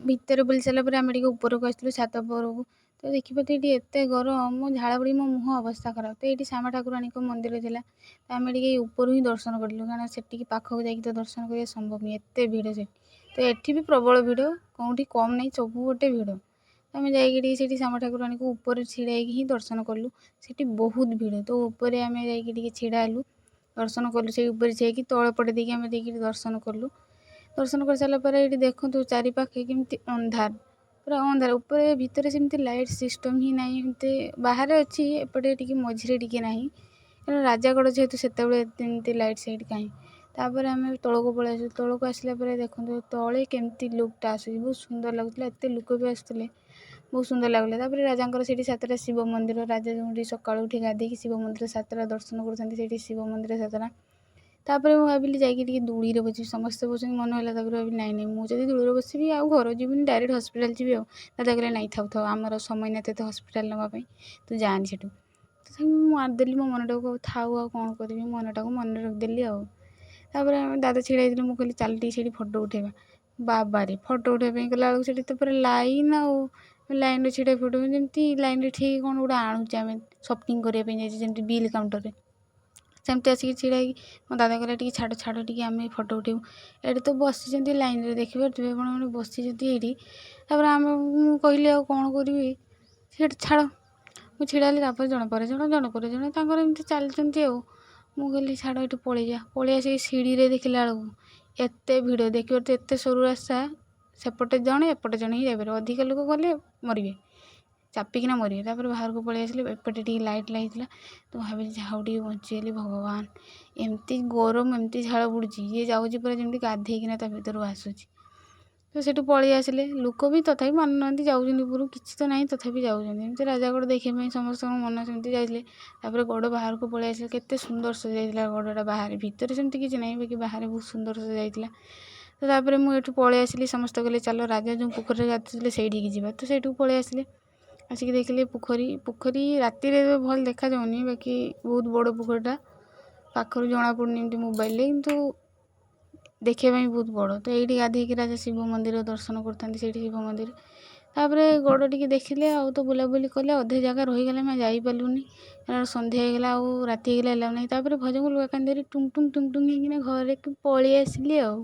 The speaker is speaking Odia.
ଭିତରେ ବୁଲି ସାରିଲା ପରେ ଆମେ ଟିକେ ଉପରକୁ ଆସିଥିଲୁ ଛାତ ଉପରକୁ। ତ ଦେଖିପାରୁଥିବେ ଏଠି ଏତେ ଗରମ, ମୋ ଝାଳ ପଡ଼ି ମୋ ମୁହଁ ଅବସ୍ଥା ଖରାପ। ତ ଏଇଠି ଶ୍ୟାମା ଠାକୁରାଣୀଙ୍କ ମନ୍ଦିର ଥିଲା। ତ ଆମେ ଟିକେ ଉପରୁ ହିଁ ଦର୍ଶନ କରିଲୁ, କାରଣ ସେଠିକି ପାଖକୁ ଯାଇକି ତ ଦର୍ଶନ କରିବା ସମ୍ଭବ ନୁହେଁ, ଏତେ ଭିଡ଼ ସେଠି। ତ ଏଠି ବି ପ୍ରବଳ ଭିଡ଼, କେଉଁଠି କମ୍ ନାହିଁ, ସବୁ ଗୋଟେ ଭିଡ଼। ତ ଆମେ ଯାଇକି ଟିକେ ସେଠି ଶ୍ୟାମା ଠାକୁରାଣୀଙ୍କୁ ଉପରେ ଛିଡ଼ା ହେଇକି ହିଁ ଦର୍ଶନ କଲୁ। ସେଠି ବହୁତ ଭିଡ଼, ତ ଉପରେ ଆମେ ଯାଇକି ଟିକେ ଛିଡ଼ା ହେଲୁ, ଦର୍ଶନ କଲୁ। ସେଇ ଉପରେ ଯାଇକି ତଳ ପଟେ ଦେଇକି ଆମେ ଦେଇକି ଦର୍ଶନ କଲୁ। ଦର୍ଶନ କରିସାରିଲା ପରେ ଏଇଠି ଦେଖନ୍ତୁ ଚାରିପାଖେ କେମିତି ଅନ୍ଧାର, ପୁରା ଅନ୍ଧାର। ଉପରେ ଭିତରେ ସେମିତି ଲାଇଟ୍ ସିଷ୍ଟମ୍ ହିଁ ନାହିଁ, ଏମିତି ବାହାରେ ଅଛି, ଏପଟେ ଟିକେ ମଝିରେ ଟିକେ ନାହିଁ। କାରଣ ରାଜାଗଡ଼ ଯେହେତୁ ସେତେବେଳେ ଏମିତି ଲାଇଟ୍ ସାଇଟ୍ କାହିଁ। ତାପରେ ଆମେ ତଳକୁ ପଳେଇ ଆସିଲୁ। ତଳକୁ ଆସିଲା ପରେ ଦେଖନ୍ତୁ ତଳେ କେମିତି ଲୁକ୍ଟା ଆସୁଛି, ବହୁତ ସୁନ୍ଦର ଲାଗୁଥିଲା। ଏତେ ଲୋକ ବି ଆସିଥିଲେ, ବହୁତ ସୁନ୍ଦର ଲାଗୁଥିଲା। ତାପରେ ରାଜାଙ୍କର ସେଇଠି 7ଟା ଶିବ ମନ୍ଦିର। ରାଜା ଯେଉଁଠି ସକାଳୁ ଉଠି ଗାଧେଇକି ଶିବ ମନ୍ଦିର 7ଟା ଦର୍ଶନ କରୁଛନ୍ତି, ସେଇଠି ଶିବ ମନ୍ଦିର 7ଟା। ତାପରେ ମୁଁ ଭାବିଲି ଯାଇକି ଟିକେ ଦୋଳିରେ ବସିବି, ସମସ୍ତେ ବସନ୍ତି, ମନ ହେଲା। ତାପରେ ଭାବିଲି ନାଇଁ ମୁଁ ଯଦି ଦୋଳିରେ ବସିବି ଆଉ ଘର ଯିବିନି, ଡାଇରେକ୍ଟ ହସ୍ପିଟାଲ ଯିବି। ଆଉ ଦାଦା କହିଲେ ନାଇଁ ଥାଉ ଆମର ସମୟ ନାହିଁ ତତେ ହସ୍ପିଟାଲ ନେବା ପାଇଁ, ତୁ ଯାଆନି ସେଠୁ। ତଥାପି ମୁଁ ମାରିଦେଲି ମୋ ମନଟାକୁ, ଥାଉ ଆଉ କ'ଣ କରିବି, ମନଟାକୁ ମନରେ ରଖିଦେଲି ଆଉ। ତାପରେ ଦାଦା ଛିଡ଼ା ହେଇଥିଲେ, ମୁଁ କହିଲି ଚାଲ ଟିକେ ସେଇଠି ଫଟୋ ଉଠେଇବା। ବାବାରେ ଫଟୋ ଉଠେଇବା ପାଇଁ ଗଲାବେଳକୁ ସେଠି ତ ପୁରା ଲାଇନ୍, ଆଉ ଲାଇନ୍ରେ ଛିଡ଼ା ଫଟୋ ଯେମିତି ଲାଇନ୍ରେ ଠିକ୍ କ'ଣ ଗୋଟେ ଆଣୁଛେ ଆମେ ସପିଂ କରିବା ପାଇଁ ଯାଇଛେ, ଯେମିତି ବିଲ୍ କାଉଣ୍ଟରରେ ସେମିତି ଆସିକି ଛିଡ଼ା ହେଇକି ମୋ ଦାଦା କହିଲା ଟିକେ ଛାଡ଼ ଟିକେ ଆମେ ଫଟୋ ଉଠେଇବୁ। ଏଠି ତ ବସିଛନ୍ତି ଲାଇନ୍ରେ, ଦେଖିପାରୁଥିବେ ଆପଣ ମାନେ ବସିଛନ୍ତି ଏଇଠି। ତାପରେ ମୁଁ କହିଲି ଆଉ କ'ଣ କରିବି, ସେଠି ଛାଡ଼। ମୁଁ ଛିଡ଼ା ହେଲି, ତାପରେ ଜଣ ପରେ ଜଣେ ତାଙ୍କର ଏମିତି ଚାଲିଛନ୍ତି ଆଉ। ମୁଁ କହିଲି ଛାଡ଼ ଏଠୁ ପଳେଇ ଆସିକି ସିଡ଼ିରେ ଦେଖିଲା ବେଳକୁ ଏତେ ଭିଡ଼, ଦେଖିପାରୁଥିବେ ଏତେ ସରୁ ରାସ୍ତା, ସେପଟେ ଜଣେ ଏପଟେ ଜଣେ ହିଁ ଯାଇପାରିବ। ଅଧିକ ଲୋକ ଗଲେ ମରିବେ, ଚାପିକିନା ମରିବେ। ତାପରେ ବାହାରକୁ ପଳେଇ ଆସିଲେ, ଏପଟେ ଟିକେ ଲାଇଟ୍ ଲାଗିଥିଲା। ତ ଭାବିଲି ଯାହା ହଉ ଟିକେ ବଞ୍ଚିଗଲି, ଭଗବାନ। ଏମିତି ଗରମ, ଏମିତି ଝାଳ ବୁଡ଼ୁଛି, ଇଏ ଯାଉଛି ପୁରା ଯେମିତି ଗାଧେଇକିନା ତା ଭିତରୁ ଆସୁଛି। ତ ସେଠୁ ପଳେଇ ଆସିଲେ, ଲୋକ ବି ତଥାପି ମାନୁନାହାନ୍ତି, ଯାଉଛନ୍ତି ଉପରକୁ, କିଛି ତ ନାହିଁ ତଥାପି ଯାଉଛନ୍ତି। ଏମିତି ରାଜାଗଡ଼ ଦେଖିବା ପାଇଁ ସମସ୍ତଙ୍କ ମନ ସେମିତି ଯାଇଥିଲେ। ତାପରେ ଗଡ଼ ବାହାରକୁ ପଳେଇ ଆସିଲେ, କେତେ ସୁନ୍ଦର ସଜାଇଥିଲା ଗଡ଼ଟା ବାହାରେ, ଭିତରେ ସେମିତି କିଛି ନାହିଁ, ବାକି ବାହାରେ ବହୁତ ସୁନ୍ଦର ସଜାଇଥିଲା। ତ ତାପରେ ମୁଁ ଏଠୁ ପଳେଇ ଆସିଲି। ସମସ୍ତେ କହିଲେ ଚାଲ ରାଜା ଯେଉଁ ପୋଖରୀରେ ଗାଧୁଥିଲେ ସେଇଠିକି ଯିବା। ତ ସେଇଠୁକୁ ପଳେଇ ଆସିଲେ। ଆସିକି ଦେଖିଲେ ପୋଖରୀ ରାତିରେ ଭଲ ଦେଖାଯାଉନି, ବାକି ବହୁତ ବଡ଼ ପୋଖରୀଟା, ପାଖରୁ ଜଣାପଡ଼ୁନି ଏମିତି ମୋବାଇଲରେ, କିନ୍ତୁ ଦେଖିବା ପାଇଁ ବହୁତ ବଡ଼। ତ ଏଇଠି ଗାଧେଇକି ରାଜା ଶିବ ମନ୍ଦିର ଦର୍ଶନ କରିଥାନ୍ତି, ସେଇଠି ଶିବ ମନ୍ଦିର। ତାପରେ ଗଡ଼ ଟିକେ ଦେଖିଲେ, ଆଉ ତ ବୁଲାବୁଲି କଲେ, ଅଧେ ଜାଗା ରହିଗଲେ, ଆମେ ଯାଇପାରିଲୁନି, କାରଣ ସନ୍ଧ୍ୟା ହେଇଗଲା, ଆଉ ରାତି ହେଇଗଲା, ହେଲା ନାହିଁ। ତାପରେ ଭଜଙ୍ଗ ଲୁଗା କାନ୍ଧରେ ଟୁଙ୍ଗ ଟୁଙ୍ଗ ହେଇକିନା ଘରେ ପଳେଇ ଆସିଲି ଆଉ।